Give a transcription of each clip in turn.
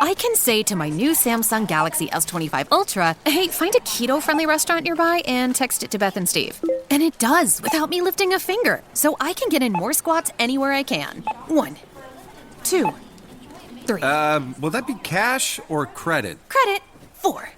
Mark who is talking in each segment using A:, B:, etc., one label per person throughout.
A: I can say to my new Samsung Galaxy S25 Ultra, hey, find a keto-friendly restaurant nearby and text it to Beth and Steve. And it does, without me lifting a finger. So I can get in more squats anywhere I can. 1, 2, 3.
B: Will that be cash or credit?
A: Credit. 4.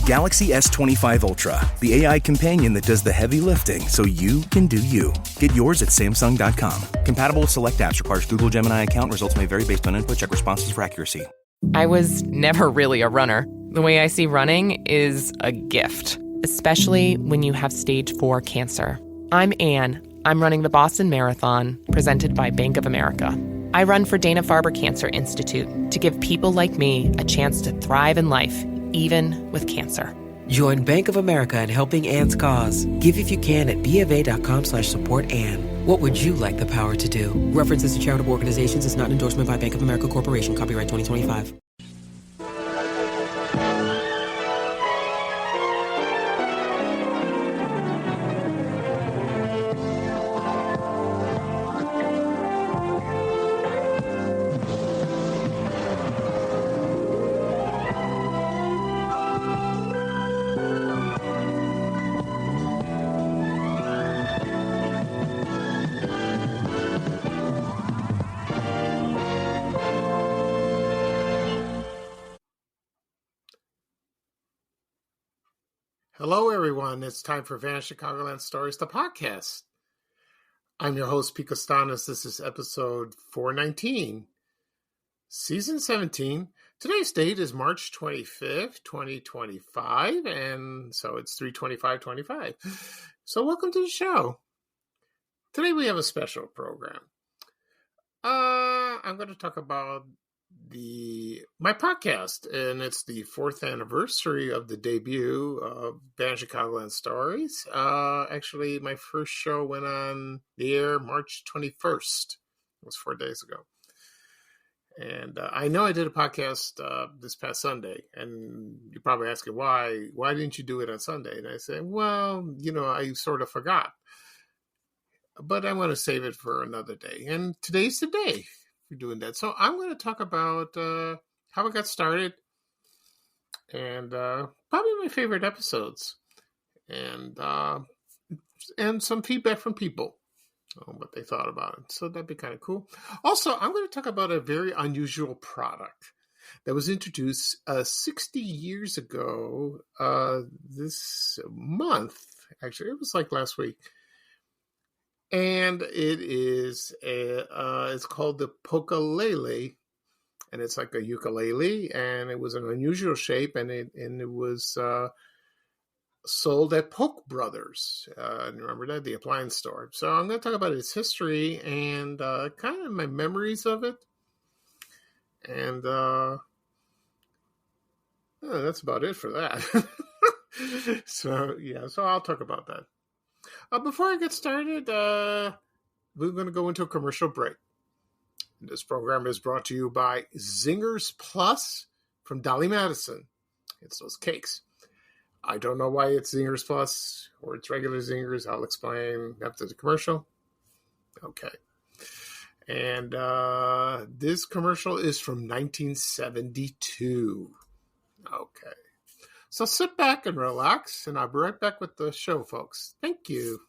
C: Galaxy S25 Ultra, the AI companion that does the heavy lifting so you can do you. Get yours at Samsung.com. Compatible with select apps. Requires Google Gemini account. Results may vary based on input. Check responses for accuracy.
D: I was never really a runner. The way I see running is a gift, especially when you have stage 4 cancer. I'm Anne. I'm running the Boston Marathon, presented by Bank of America. I run for Dana-Farber Cancer Institute to give people like me a chance to thrive in life, even with cancer.
E: Join Bank of America in helping Anne's cause. Give if you can at BofA.com/supportAnne. What would you like the power to do? References to charitable organizations is not an endorsement by Bank of America Corporation. Copyright 2025.
F: Hello, everyone. It's time for Vanished Chicagoland Stories, the podcast. I'm your host, Pete Costanis. This is episode 419, season 17. Today's date is March 25th, 2025, and so it's 3/25/25. So welcome to the show. Today we have a special program. I'm going to talk about my podcast, and it's the 4th anniversary of the debut of Vanished Chicagoland Stories. Actually, my first show went on the air March 21st. It was 4 days ago. And I know I did a podcast this past Sunday, and you're probably asking why didn't you do it on Sunday? And I say, well, I sort of forgot. But I want to save it for another day. And today's the day for doing that. So I'm going to talk about how I got started and probably my favorite episodes and some feedback from people on what they thought about it. So that'd be kind of cool. Also, I'm going to talk about a very unusual product that was introduced 60 years ago this month. Actually, it was like last week. And it is it's called the Polka-A-Lay-Lee, and it's like a ukulele, and it was an unusual shape, and it was sold at Polk Brothers. Remember that, the appliance store. So I'm going to talk about its history and kind of my memories of it, and that's about it for that. So I'll talk about that. Before I get started, we're going to go into a commercial break. This program is brought to you by Zingers Plus from Dolly Madison. It's those cakes. I don't know why it's Zingers Plus or it's regular Zingers. I'll explain after the commercial. Okay. And this commercial is from 1972. Okay. So sit back and relax, and I'll be right back with the show, folks. Thank you.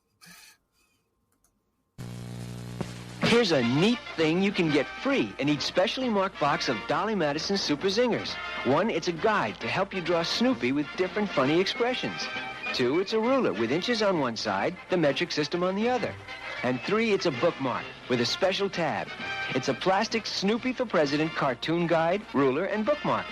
G: Here's a neat thing you can get free in each specially marked box of Dolly Madison Super Zingers. 1, it's a guide to help you draw Snoopy with different funny expressions. 2, it's a ruler with inches on one side, the metric system on the other. And 3, it's a bookmark with a special tab. It's a plastic Snoopy for President cartoon guide, ruler, and bookmark.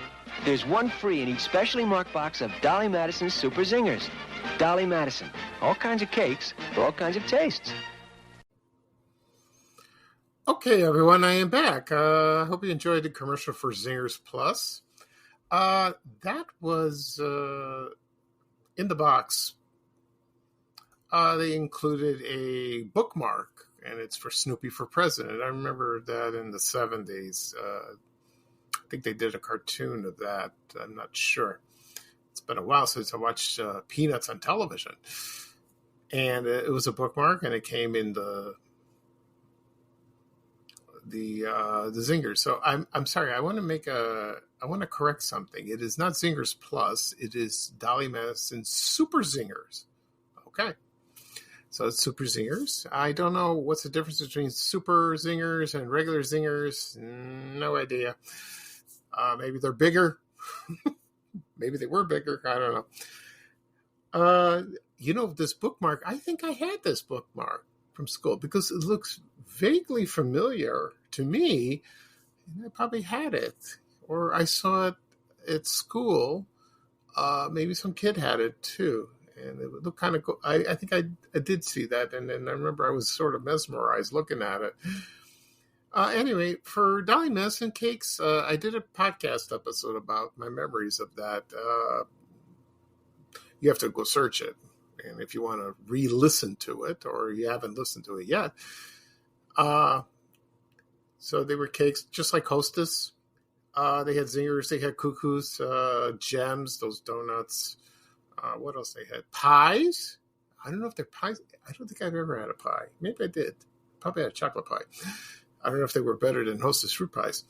G: There's 1 free in each specially marked box of Dolly Madison Super Zingers. Dolly Madison. All kinds of cakes for all kinds of tastes.
F: Okay, everyone, I am back. I hope you enjoyed the commercial for Zingers Plus. That was in the box. They included a bookmark, and it's for Snoopy for President. I remember that in the 70s. I think they did a cartoon of that. I'm not sure. It's been a while since I watched Peanuts on television. And it was a bookmark, and it came in the Zingers. So I'm sorry. I want to correct something. It is not Zingers Plus. It is Dolly Madison Super Zingers. Okay. So it's Super Zingers. I don't know what's the difference between Super Zingers and regular Zingers. No idea. Maybe they're bigger. Maybe they were bigger. I don't know. This bookmark, I think I had this bookmark from school because it looks vaguely familiar to me. And I probably had it. Or I saw it at school. Maybe some kid had it too. And it looked kind of cool. I think I did see that. And then I remember I was sort of mesmerized looking at it. Anyway, for Dolly Madison cakes, I did a podcast episode about my memories of that. You have to go search it. And if you want to re-listen to it, or you haven't listened to it yet. So they were cakes just like Hostess. They had zingers, they had cuckoos, gems, those donuts. What else they had? Pies. I don't know if they're pies. I don't think I've ever had a pie. Maybe I did. Probably had a chocolate pie. I don't know if they were better than Hostess fruit pies.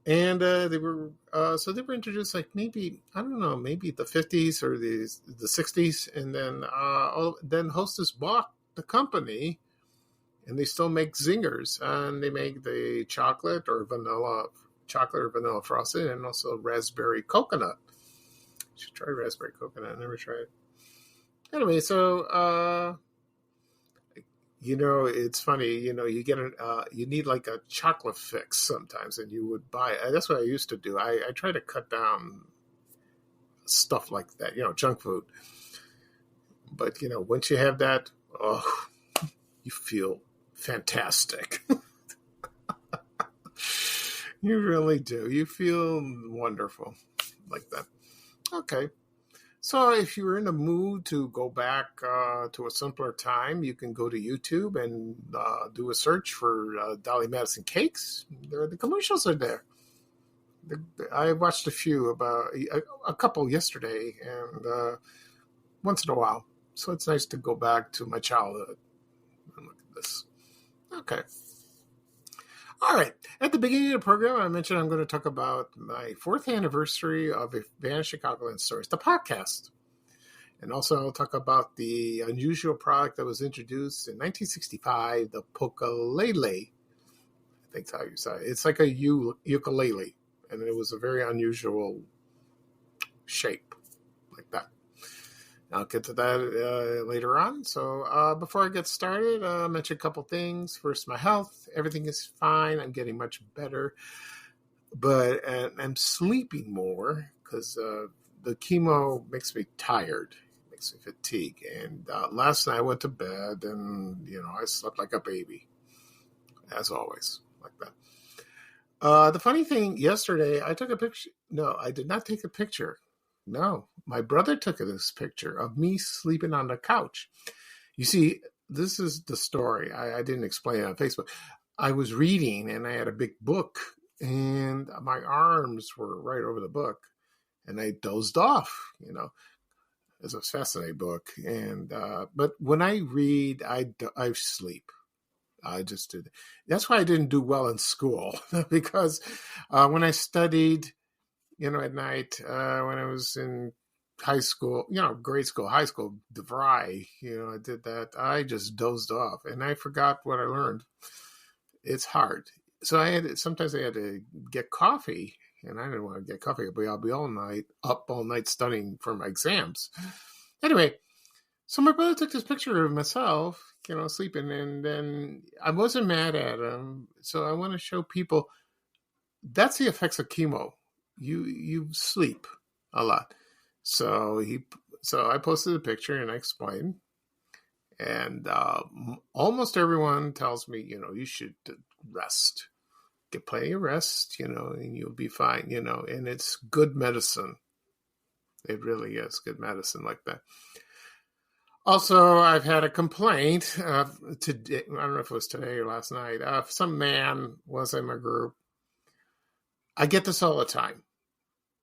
F: And they were introduced like maybe, I don't know, maybe the 50s or the 60s. And then Hostess bought the company, and they still make zingers. And they make the chocolate or vanilla frosted, and also raspberry coconut. You should try raspberry coconut. I never tried it. Anyway, so it's funny. You get you need like a chocolate fix sometimes, and you would buy it. That's what I used to do. I try to cut down stuff like that, junk food. But once you have that, you feel fantastic. You really do. You feel wonderful like that. Okay. So if you're in a mood to go back to a simpler time, you can go to YouTube and do a search for Dolly Madison cakes. The commercials are there. I watched a couple yesterday, and once in a while. So it's nice to go back to my childhood and look at this. Okay. All right. At the beginning of the program, I mentioned I'm going to talk about my 4th anniversary of Advanced Chicagoland Stories, the podcast. And also I'll talk about the unusual product that was introduced in 1965, the Polka-A-Lay-Lee. I think that's how you say it. It's like a ukulele, and it was a very unusual shape like that. I'll get to that later on. So before I get started, I'll mention a couple things. First, my health. Everything is fine. I'm getting much better. But I'm sleeping more because the chemo makes me tired, makes me fatigued. And last night I went to bed, and, I slept like a baby, as always, like that. The funny thing, yesterday I took a picture. No, I did not take a picture. No, my brother took this picture of me sleeping on the couch. You see, this is the story. I didn't explain it on Facebook. I was reading, and I had a big book, and my arms were right over the book, and I dozed off. It's a fascinating book. And but when I read, I sleep. I just did. That's why I didn't do well in school because when I studied, at night, when I was in high school, grade school, high school, DeVry, I did that. I just dozed off, and I forgot what I learned. It's hard. So sometimes I had to get coffee, and I didn't want to get coffee, but I'll be up all night studying for my exams. Anyway, so my brother took this picture of myself, sleeping, and then I wasn't mad at him. So I want to show people that's the effects of chemo. You sleep a lot. So I posted a picture and I explained, and almost everyone tells me, you should rest, get plenty of rest, and you'll be fine, and it's good medicine. It really is good medicine like that. Also, I've had a complaint today. I don't know if it was today or last night. Some man was in my group. I get this all the time.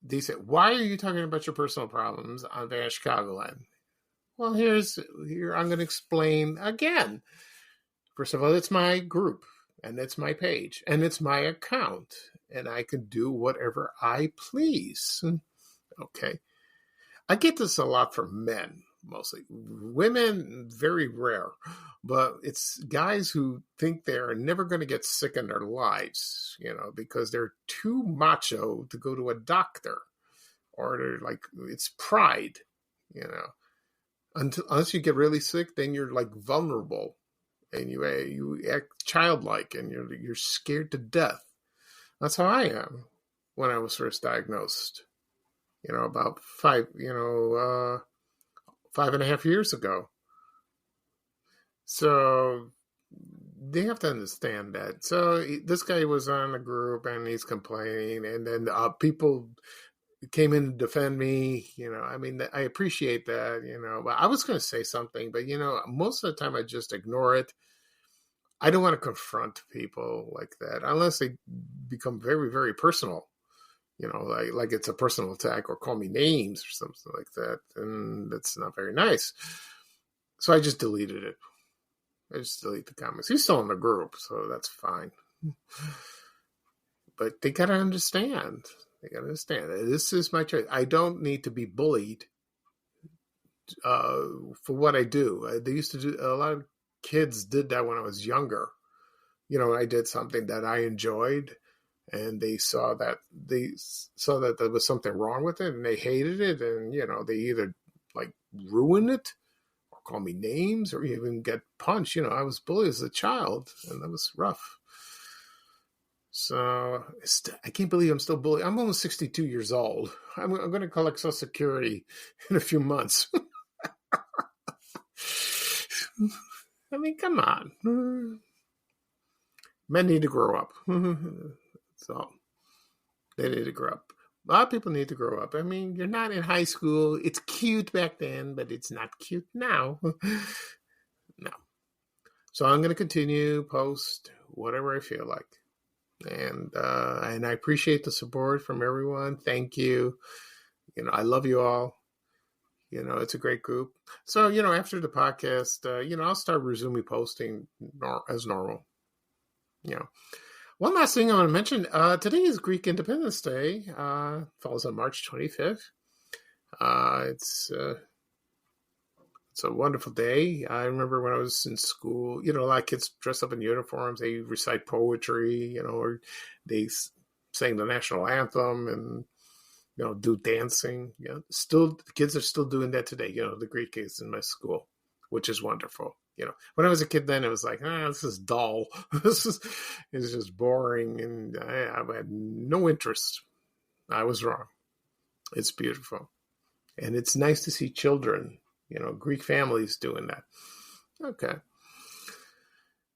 F: They say, "Why are you talking about your personal problems on Van Chicagoland?" Well, here I'm going to explain again. First of all, it's my group. and it's my page, and it's my account, and I can do whatever I please. Okay. I get this a lot from men, mostly. Women, very rare. But it's guys who think they're never going to get sick in their lives, because they're too macho to go to a doctor. Or they're like, it's pride, Unless you get really sick, then you're like vulnerable. And you act childlike, and you're scared to death. That's how I am when I was first diagnosed. About 5.5 years ago. So they have to understand that. So this guy was on the group, and he's complaining, and then people came in to defend me. I appreciate that. But I was going to say something, but most of the time I just ignore it. I don't want to confront people like that unless they become very, very personal. Like it's a personal attack, or call me names or something like that. And that's not very nice. So I just deleted it. I just delete the comments. He's still in the group, so that's fine. But they got to understand. This is my choice. I don't need to be bullied for what I do. They used to do, a lot of kids did that when I was younger. I did something that I enjoyed, and they saw that there was something wrong with it, and they hated it, and they either like ruin it, or call me names, or even get punched. I was bullied as a child, and that was rough. So I can't believe I'm still bullied. I'm almost 62 years old. I'm going to collect Social Security in a few months. Come on. Men need to grow up. So they need to grow up. A lot of people need to grow up. You're not in high school. It's cute back then, but it's not cute now. No. So I'm going to continue, post whatever I feel like. And I appreciate the support from everyone. Thank you. I love you all. It's a great group. So, after the podcast, I'll start resuming posting as normal. One last thing I want to mention. Today is Greek Independence Day. Falls on March 25th. It's a wonderful day. I remember when I was in school, a lot of kids dress up in uniforms. They recite poetry, or they sing the national anthem and, do dancing. Still, the kids are still doing that today, the Greek kids in my school, which is wonderful. When I was a kid then, it was like, this is dull. It's just boring. And I had no interest. I was wrong. It's beautiful. And it's nice to see children, Greek families doing that. Okay.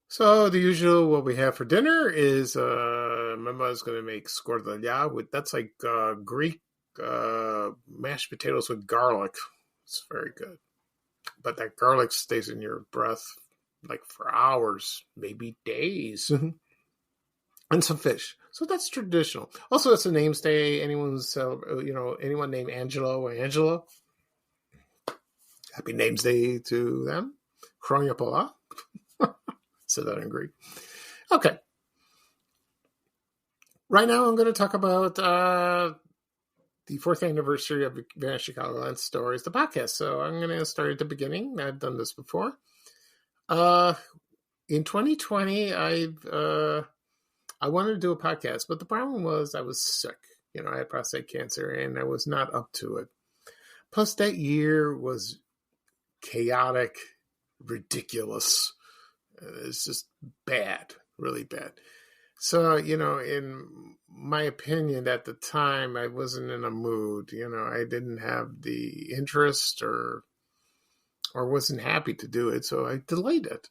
F: So the usual, what we have for dinner is, my mother's going to make skordalia. That's like Greek mashed potatoes with garlic. It's very good. But that garlic stays in your breath like for hours, maybe days. And some fish. So that's traditional. Also, it's a name's day. Anyone named Angelo or Angela. Happy Names Day to them. Chronia Pola. Said that in Greek. Okay. Right now, I'm going to talk about the 4th anniversary of Vanishing Chicagoland Stories, the podcast. So I'm going to start at the beginning. I've done this before. In 2020, I wanted to do a podcast, but the problem was I was sick. I had prostate cancer, and I was not up to it. Plus, that year was chaotic, ridiculous. It's just bad, really bad. So, in my opinion, at the time, I wasn't in a mood. I didn't have the interest or wasn't happy to do it. So I delayed it.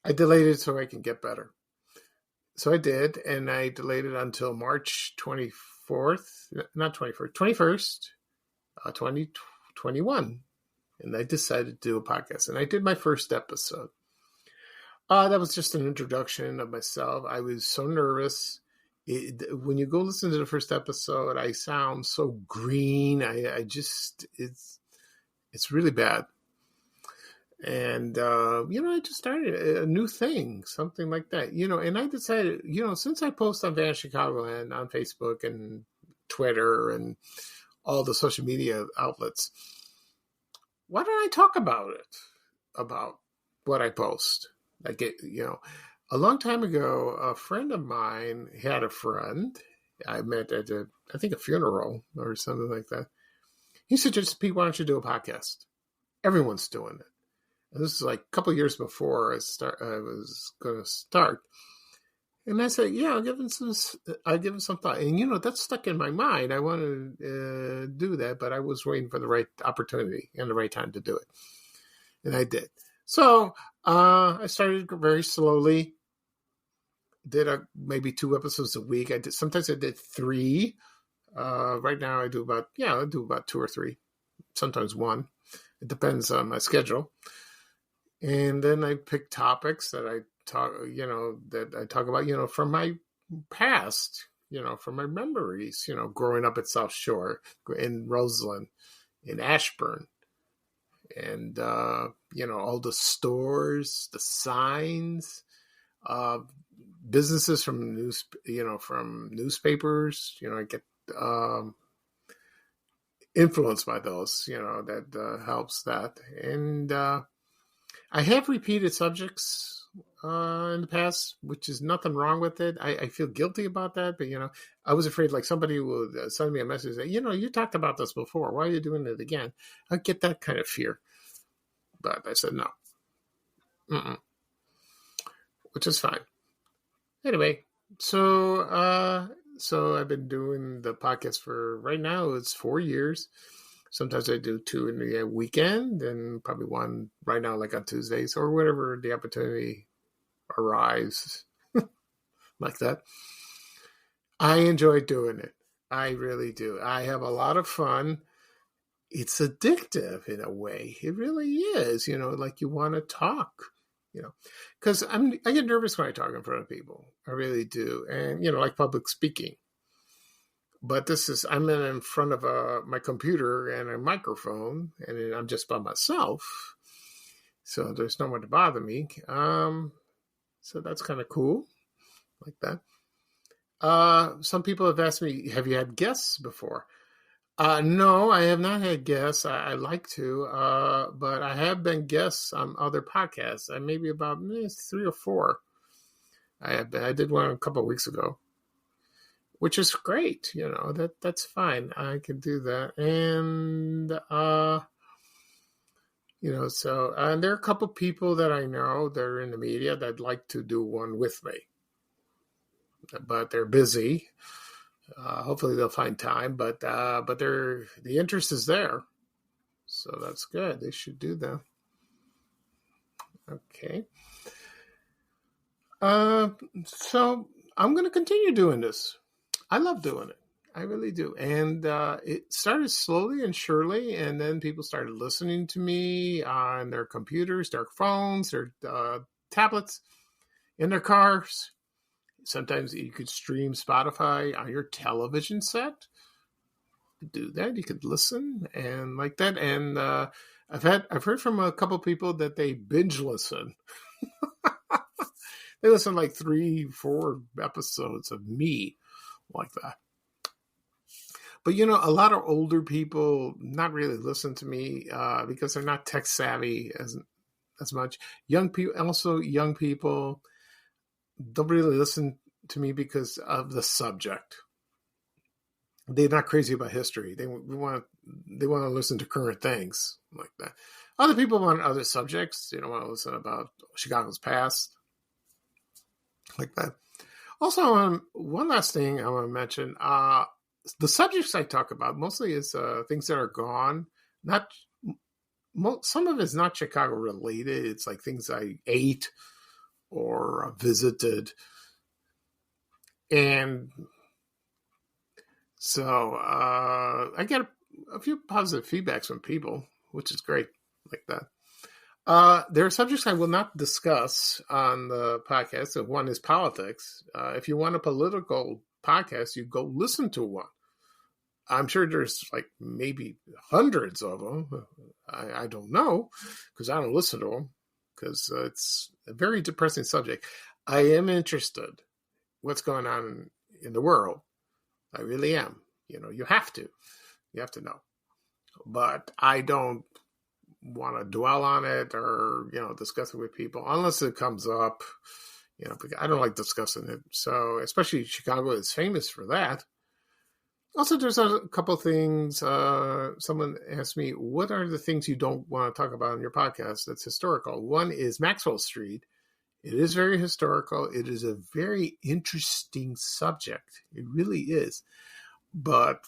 F: I delayed it so I can get better. So I did, and I delayed it until March 21st, 2021. And I decided to do a podcast. And I did my first episode. That was just an introduction of myself. I was so nervous. When you go listen to the first episode, I sound so green. It's really bad. And, I just started a new thing, something like that, and I decided, since I post on Van Chicagoland on Facebook and Twitter and all the social media outlets, why don't I talk about it, about what I post? Like, a long time ago, a friend of mine had a friend I met at I think a funeral or something like that. He suggested, Pete, why don't you do a podcast? Everyone's doing it. And this is like a couple of years before I was going to start. And I said, yeah, I'll give him some thought. And, that stuck in my mind. I wanted to do that, but I was waiting for the right opportunity and the right time to do it. And I did. So I started very slowly. Did maybe 2 episodes a week. Sometimes I did 3. Right now I do about 2 or 3, sometimes 1. It depends on my schedule. And then I pick topics that I talk about, from my past, from my memories, growing up at South Shore, in Roseland, in Ashburn, and, all the stores, the signs, businesses from from newspapers, I get, influenced by those, that helps that. And, I have repeated subjects in the past, which is nothing wrong with it. I feel guilty about that, but I was afraid like somebody would send me a message that, you talked about this before. Why are you doing it again? I get that kind of fear, but I said no, which is fine. Anyway, so I've been doing the podcast for right now. It's 4 years. Sometimes I do 2 in the weekend and probably 1 right now, like on Tuesdays or whatever the opportunity arrives like that. I enjoy doing it. I really do. I have a lot of fun. It's addictive in a way. It really is, like you want to talk, because I get nervous when I talk in front of people. I really do. And, like public speaking. But I'm in front of my computer and a microphone, and I'm just by myself. So there's no one to bother me. So that's kind of cool, like that. Some people have asked me, have you had guests before? No, I have not had guests. I like to, but I have been guests on other podcasts. Maybe about 3 or 4. I did one a couple of weeks ago, which is great. That's fine. I can do that. And, so, and there are a couple people that I know that are in the media that'd like to do one with me, but they're busy. Hopefully they'll find time, but the interest is there. So that's good. They should do that. Okay. So I'm going to continue doing this. I love doing it. I really do. And it started slowly and surely, and then people started listening to me on their computers, their phones, their tablets, in their cars. Sometimes you could stream Spotify on your television set. Do that. You could listen and like that. And I've heard from a couple people that they binge listen. They listen like 3-4 episodes of me like that. But, a lot of older people not really listen to me because they're not tech savvy as much. Young people don't really listen to me because of the subject. They're not crazy about history. They want to listen to current things like that. Other people want other subjects. They don't want to listen about Chicago's past like that. Also, one last thing I want to mention. The subjects I talk about mostly is things that are gone. Some of it's not Chicago related. It's like things I ate or visited. And so I get a few positive feedbacks from people, which is great, like that. There are subjects I will not discuss on the podcast. So one is politics. If you want a political podcast, you go listen to one. I'm sure there's like maybe hundreds of them. I don't know because I don't listen to them because it's a very depressing subject. I am interested what's going on in the world. I really am. You have to know. But I don't want to dwell on it or, discuss it with people unless it comes up, because I don't like discussing it. So, especially Chicago is famous for that. Also, there's a couple of things. Someone asked me, what are the things you don't want to talk about in your podcast that's historical? One is Maxwell Street. It is very historical. It is a very interesting subject. It really is. But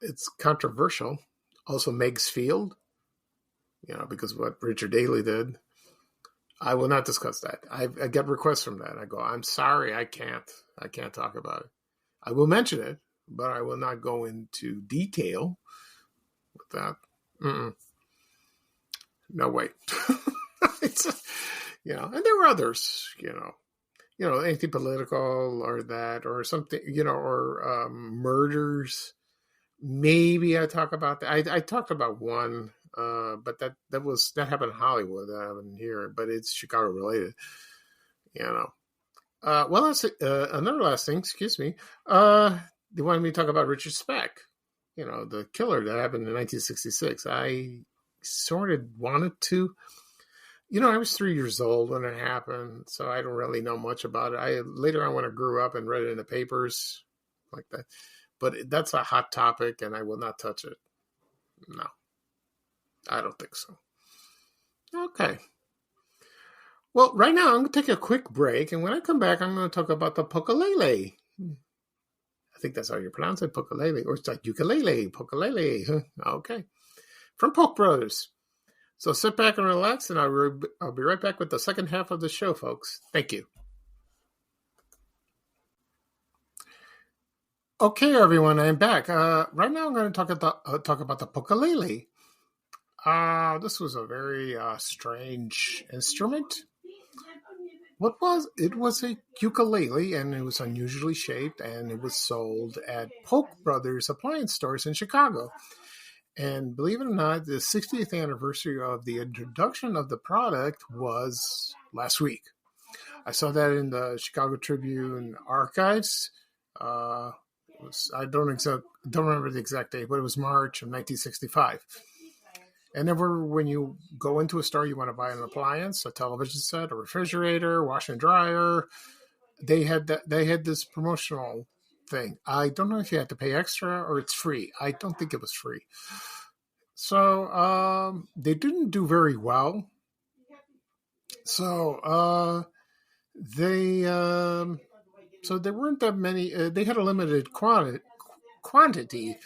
F: it's controversial. Also, Meigs Field, because of what Richard Daley did. I will not discuss that. I get requests from that. I go, I'm sorry, I can't talk about it. I will mention it, but I will not go into detail with that. No way. And there were others, anything political or that or something, or murders. Maybe I talk about that. I talked about one, but that happened in Hollywood. That happened here, but it's Chicago related. Well, that's another last thing. Excuse me. They wanted me to talk about Richard Speck. The killer that happened in 1966. I sort of wanted to. I was 3 years old when it happened, so I don't really know much about it. Later on when I grew up and read it in the papers like that. But that's a hot topic, and I will not touch it. No, I don't think so. Okay. Well, right now, I'm going to take a quick break, and when I come back, I'm going to talk about the Polka-A-Lay-Lee. I think that's how you pronounce it, Polka-A-Lay-Lee, or it's like ukulele, Polka-A-Lay-Lee. Okay. From Polk Brothers. So sit back and relax, and I'll be right back with the second half of the show, folks. Thank you. Okay, everyone, I'm back. Right now, I'm going to talk about the Polka-A-Lay-Lee. This was a very strange instrument. It was a ukulele, and it was unusually shaped, and it was sold at Polk Brothers appliance stores in Chicago. And believe it or not, the 60th anniversary of the introduction of the product was last week. I saw that in the Chicago Tribune archives. I don't remember the exact date, but it was March of 1965. And when you go into a store, you want to buy an appliance, a television set, a refrigerator, washer and dryer. They had this promotional thing. I don't know if you had to pay extra or it's free. I don't think it was free. So they didn't do very well. So there weren't that many. They had a limited quantity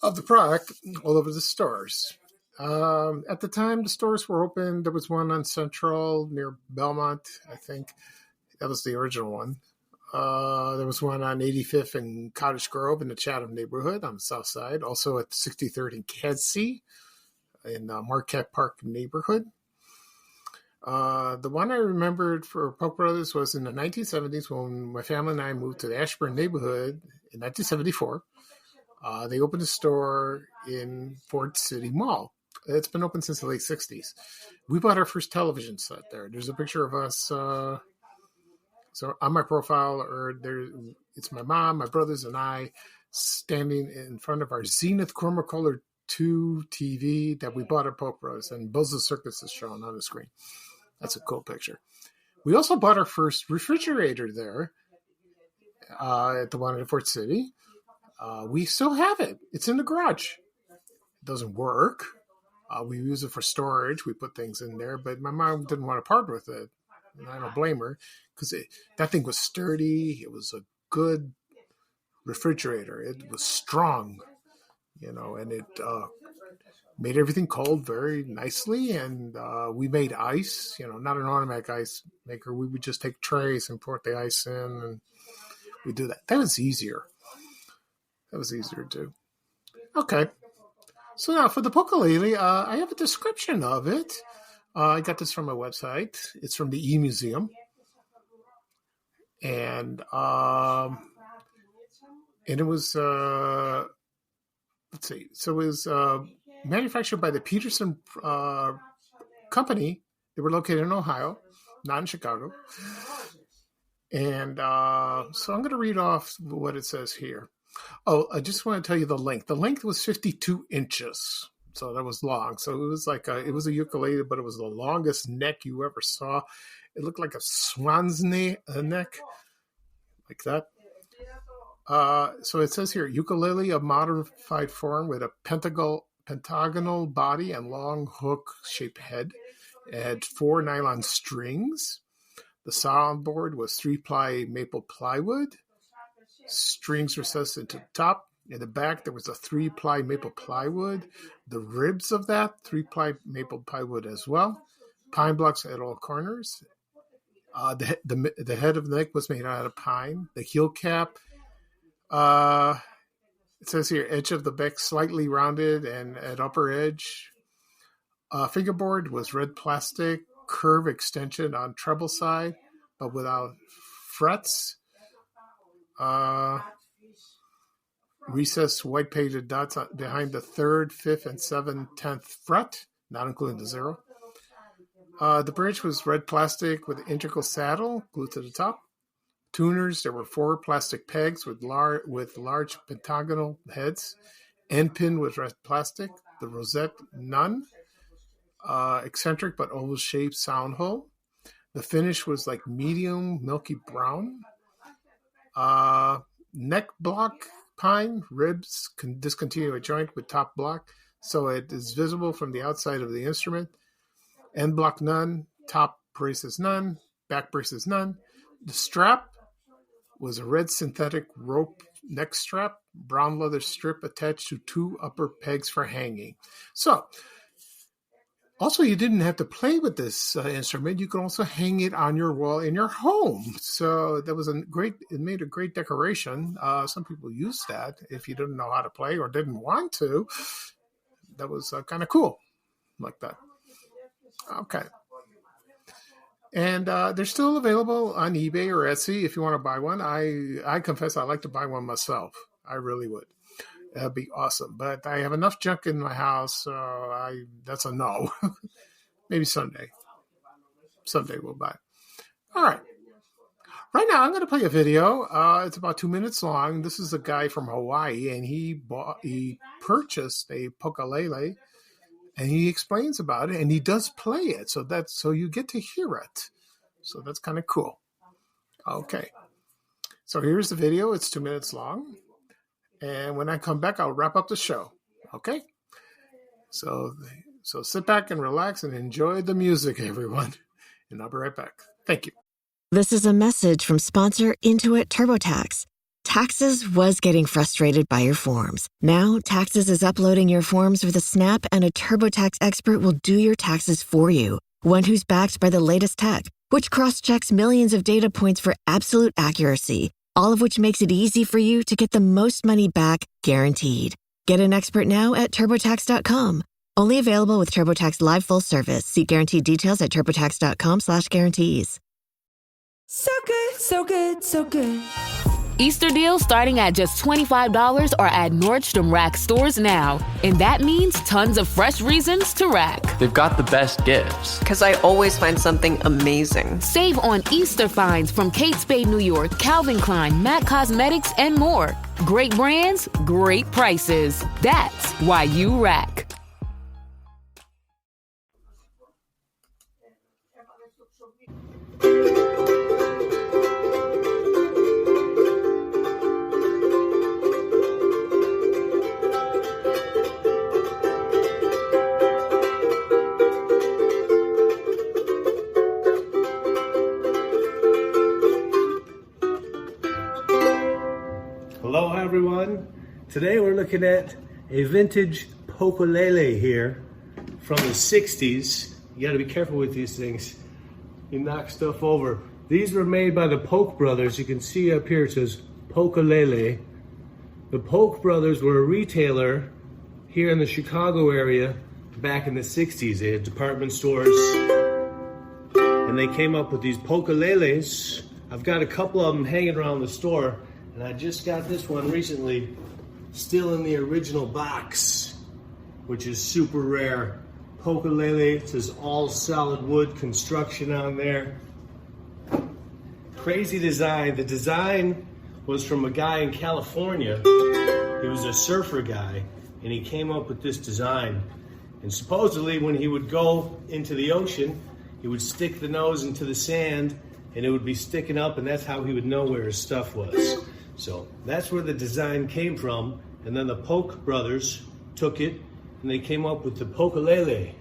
F: of the product all over the stores. At the time the stores were open, there was one on Central near Belmont, I think. That was the original one. There was one on 85th and Cottage Grove in the Chatham neighborhood on the south side. Also at 63rd and Kedzie in the Marquette Park neighborhood. The one I remembered for Polk Brothers was in the 1970s when my family and I moved to the Ashburn neighborhood in 1974. They opened a store in Ford City Mall. It's been open since the late 60s. We bought our first television set there. There's a picture of us. So on my profile, it's my mom, my brothers, and I standing in front of our Zenith Chromacolor 2 TV that we bought at Polk Brothers, and Buzz's Circus is shown on the screen. That's a cool picture. We also bought our first refrigerator there at the one in Fort City. We still have it. It's in the garage. It doesn't work. We use it for storage. We put things in there, but my mom didn't want to part with it. And I don't blame her because that thing was sturdy. It was a good refrigerator. It was strong, and it made everything cold very nicely. And we made ice, not an automatic ice maker. We would just take trays and pour the ice in, and we do that. That was easier. To do. Okay. So now for the Polka-A-Lay-Lee, I have a description of it. I got this from my website. It's from the E-Museum. And it was let's see. So it was manufactured by the Peterson Company. They were located in Ohio, not in Chicago. And so I'm going to read off what it says here. Oh, I just want to tell you the length. The length was 52 inches. So that was long. So it was like it was a ukulele, but it was the longest neck you ever saw. It looked like a swan's neck, like that. So it says here, ukulele of modified form with a pentagonal body and long hook-shaped head. It had 4 nylon strings. The soundboard was 3-ply maple plywood. Strings recessed into the top. In the back, there was a 3-ply maple plywood. The ribs of that, 3-ply maple plywood as well. Pine blocks at all corners. The head of the neck was made out of pine. The heel cap, it says here, edge of the back slightly rounded and at upper edge. Fingerboard was red plastic, curve extension on treble side, but without frets. Recessed white painted dots behind the 3rd, 5th, and 7th, 10th fret, not including the 0. The bridge was red plastic with an integral saddle glued to the top. Tuners, there were 4 plastic pegs with large pentagonal heads. End pin was red plastic. The rosette, none. Eccentric but oval-shaped sound hole. The finish was like medium milky brown. Neck block, pine, ribs, discontinue a joint with top block, so it is visible from the outside of the instrument. End block, none. Top braces, none. Back braces, none. The strap was a red synthetic rope neck strap, brown leather strip attached to 2 upper pegs for hanging. So, also, you didn't have to play with this instrument. You could also hang it on your wall in your home. So that was it made a great decoration. Some people used that if you didn't know how to play or didn't want to. That was kind of cool, like that. Okay. And they're still available on eBay or Etsy if you want to buy one. I confess I like to buy one myself. I really would. That'd be awesome. But I have enough junk in my house, so that's a no. Maybe someday. Someday we'll buy it. All right. Right now, I'm going to play a video. It's about 2 minutes long. This is a guy from Hawaii, and he purchased a Polka-A-Lay-Lee, and he explains about it, and he does play it. So you get to hear it. So that's kind of cool. Okay. So here's the video. It's 2 minutes long. And when I come back, I'll wrap up the show. Okay? So sit back and relax and enjoy the music, everyone. And I'll be right back. Thank you.
H: This is a message from sponsor Intuit TurboTax. Taxes was getting frustrated by your forms. Now, Taxes is uploading your forms with a snap, and a TurboTax expert will do your taxes for you. One who's backed by the latest tech, which cross-checks millions of data points for absolute accuracy. All of which makes it easy for you to get the most money back, guaranteed. Get an expert now at TurboTax.com. Only available with TurboTax Live Full Service. See guaranteed details at TurboTax.com/guarantees.
I: So good, so good, so good.
J: Easter deals starting at just $25 are at Nordstrom Rack stores now. And that means tons of fresh reasons to rack.
K: They've got the best gifts.
L: Because I always find something amazing.
J: Save on Easter finds from Kate Spade New York, Calvin Klein, MAC Cosmetics, and more. Great brands, great prices. That's why you rack.
M: Hello everyone. Today we're looking at a vintage Polka-A-Lay here from the 60s. You gotta be careful with these things. You knock stuff over. These were made by the Polk Brothers. You can see up here it says Polka-A-Lay. The Polk Brothers were a retailer here in the Chicago area back in the 60s. They had department stores and they came up with these Polka-A-Lays. I've got a couple of them hanging around the store. And I just got this one recently still in the original box, which is super rare. Polka-A-Lay-Lee, it says all solid wood construction on there. Crazy design. The design was from a guy in California. He was a surfer guy, and he came up with this design. And supposedly when he would go into the ocean, he would stick the nose into the sand and it would be sticking up, and that's how he would know where his stuff was. So that's where the design came from. And then the Polk Brothers took it and they came up with the Polka-A-Lay-Lee,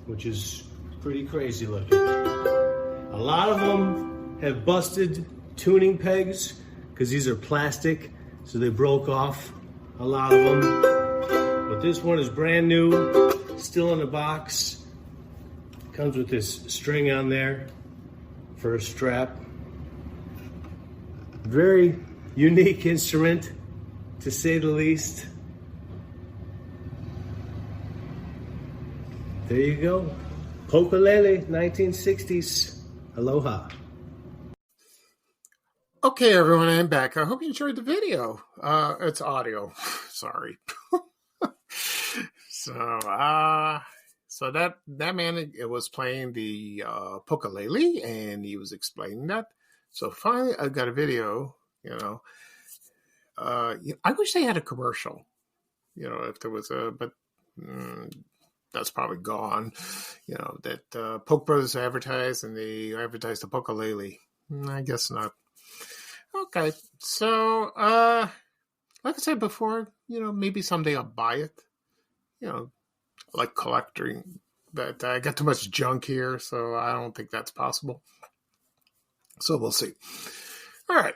M: which is pretty crazy looking. A lot of them have busted tuning pegs because these are plastic, so they broke off, a lot of them. But this one is brand new, still in the box. Comes with this string on there for a strap. Very unique instrument, to say the least. There you go. Polka-A-Lay-Lee, 1960s. Aloha.
F: Okay, everyone, I'm back. I hope you enjoyed the video. It's audio. Sorry. So that man, it was playing the Polka-A-Lay-Lee, and he was explaining that. So finally, I got a video. I wish they had a commercial. If there was but that's probably gone. That Polk Brothers advertised, and they advertised the Polka-A-Lay-Lee. I guess not. Okay, so like I said before, maybe someday I'll buy it. Like collecting, but I got too much junk here, so I don't think that's possible. So we'll see. All right,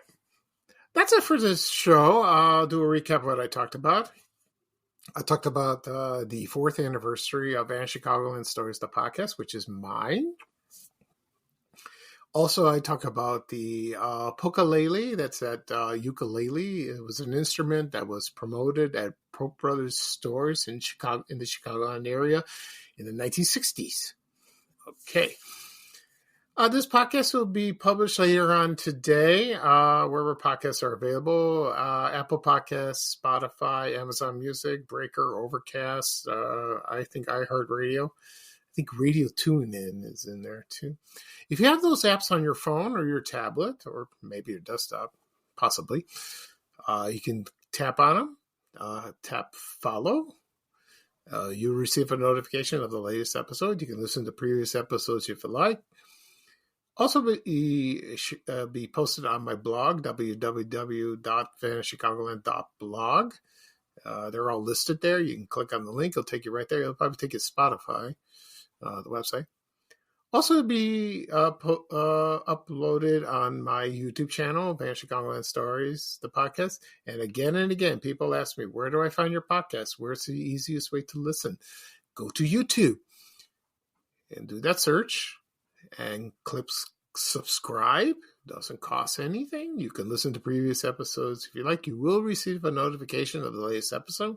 F: that's it for this show. I'll do a recap of what I talked about. I talked about the 4th anniversary of Van Chicagoland Stories, the podcast, which is mine. Also, I talk about the Polka-A-Lay-Lee. That's that ukulele. It was an instrument that was promoted at Polk Brothers stores in Chicago, in the Chicagoland area, in the 1960s. Okay. This podcast will be published later on today, wherever podcasts are available. Apple Podcasts, Spotify, Amazon Music, Breaker, Overcast. I think iHeartRadio. I think Radio TuneIn is in there too. If you have those apps on your phone or your tablet, or maybe your desktop, possibly, you can tap on them, tap follow. You'll receive a notification of the latest episode. You can listen to previous episodes if you like. Also be posted on my blog, www.vanchicagoland.blog. They're all listed there. You can click on the link. It'll take you right there. It'll probably take you to Spotify, the website. Also be uploaded on my YouTube channel, Van Chicagoland Stories, the podcast. And again, people ask me, where do I find your podcast? Where's the easiest way to listen? Go to YouTube and do that search and click subscribe. Doesn't cost anything. You can listen to previous episodes if you like. You will receive a notification of the latest episode.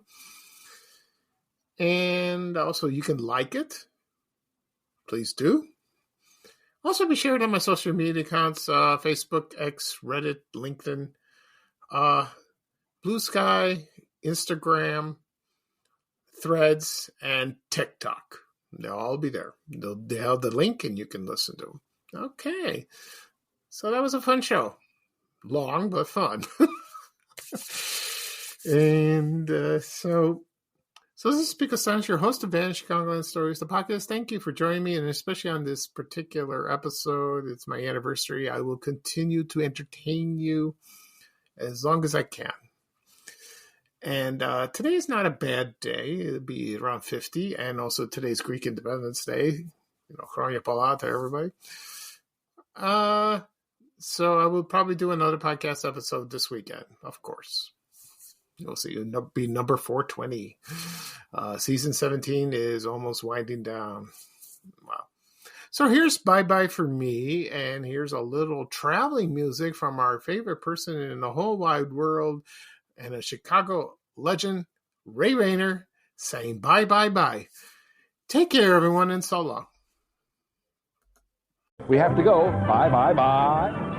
F: And also you can like it. Please do. Also be shared on my social media accounts, Facebook, X, Reddit, LinkedIn, Blue Sky, Instagram, Threads, and TikTok. They'll all be there. They'll have the link and you can listen to them. Okay. So that was a fun show. Long, but fun. And so this is Speaker Science, your host of Van Chicagoland Stories, the podcast. Thank you for joining me, and especially on this particular episode. It's my anniversary. I will continue to entertain you as long as I can. And today is not a bad day. It'll be around 50, and also today's Greek Independence Day. Chronia Pola to everybody. So I will probably do another podcast episode this weekend, of course. You'll see. It'll be number 420. Season 17 is almost winding down. Wow. So here's bye-bye for me, and here's a little traveling music from our favorite person in the whole wide world, and a Chicago legend, Ray Rayner, saying bye-bye-bye. Take care, everyone, and so long.
N: We have to go. Bye, bye, bye.